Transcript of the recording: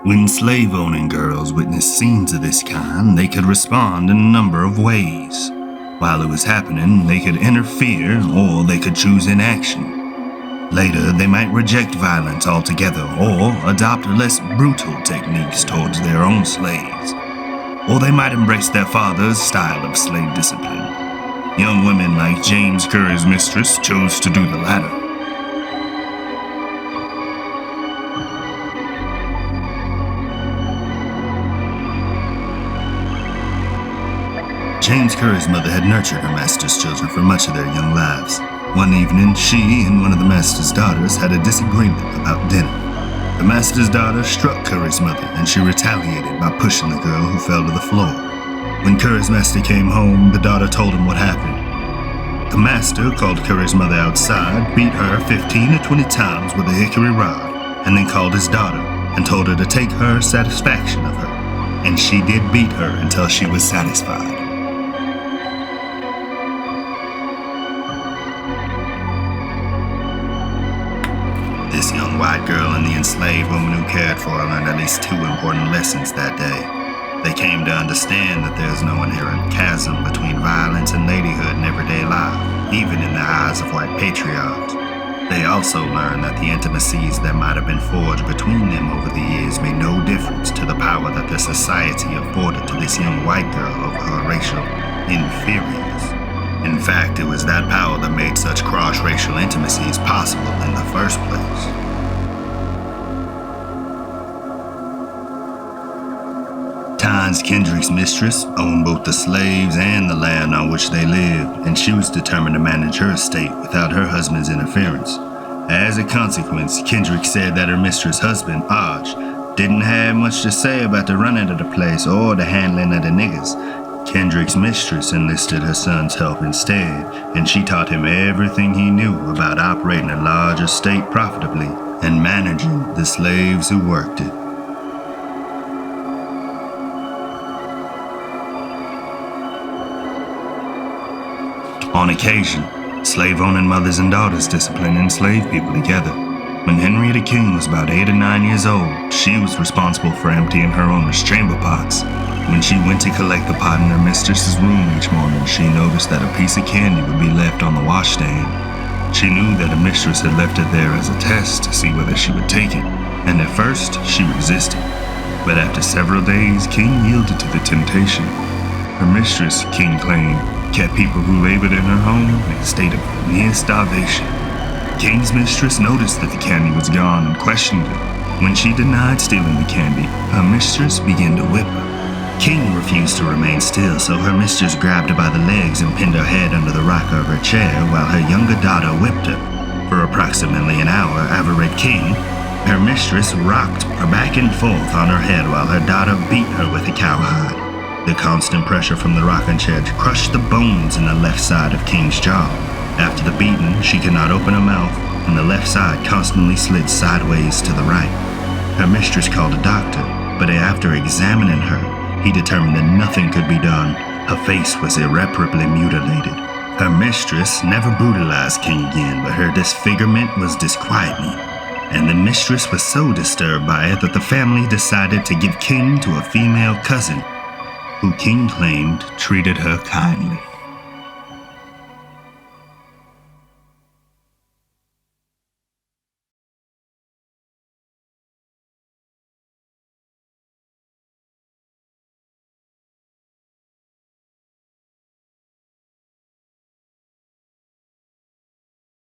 When slave-owning girls witnessed scenes of this kind, they could respond in a number of ways. While it was happening, they could interfere or they could choose inaction. Later, they might reject violence altogether or adopt less brutal techniques towards their own slaves. Or they might embrace their father's style of slave discipline. Young women like James Curry's mistress chose to do the latter. James Curry's mother had nurtured her master's children for much of their young lives. One evening, she and one of the master's daughters had a disagreement about dinner. The master's daughter struck Curry's mother, and she retaliated by pushing the girl, who fell to the floor. When Curry's master came home, the daughter told him what happened. The master called Curry's mother outside, beat her 15 to 20 times with a hickory rod, and then called his daughter and told her to take her satisfaction of her. And she did beat her until she was satisfied. This young white girl and the enslaved woman who cared for her learned at least two important lessons that day. They came to understand that there is no inherent chasm between violence and ladyhood in everyday life, even in the eyes of white patriarchs. They also learned that the intimacies that might have been forged between them over the years made no difference to the power that their society afforded to this young white girl over her racial inferiors. In fact, it was that power that made such cross-racial intimacies possible in the first place. Tynes Kendrick's mistress owned both the slaves and the land on which they lived, and she was determined to manage her estate without her husband's interference. As a consequence, Kendrick said that her mistress' husband, Arch, didn't have much to say about the running of the place or the handling of the niggas. Kendrick's mistress enlisted her son's help instead, and she taught him everything he knew about operating a large estate profitably and managing the slaves who worked it. On occasion, slave-owning mothers and daughters disciplined enslaved people together. When Henrietta King was about 8 or 9 years old, she was responsible for emptying her owner's chamber pots. When she went to collect the pot in her mistress's room each morning, she noticed that a piece of candy would be left on the washstand. She knew that her mistress had left it there as a test to see whether she would take it, and at first she resisted. But after several days, King yielded to the temptation. Her mistress, King claimed, kept people who labored in her home in a state of near starvation. King's mistress noticed that the candy was gone and questioned her. When she denied stealing the candy, her mistress began to whip her. King refused to remain still, so her mistress grabbed her by the legs and pinned her head under the rocker of her chair while her younger daughter whipped her. For approximately an hour, Everett King, her mistress, rocked her back and forth on her head while her daughter beat her with a cowhide. The constant pressure from the rocking chair crushed the bones in the left side of King's jaw. After the beating, she could not open her mouth, and the left side constantly slid sideways to the right. Her mistress called a doctor, but after examining her, he determined that nothing could be done. Her face was irreparably mutilated. Her mistress never brutalized King again, but her disfigurement was disquieting. And the mistress was so disturbed by it that the family decided to give King to a female cousin, who King claimed treated her kindly.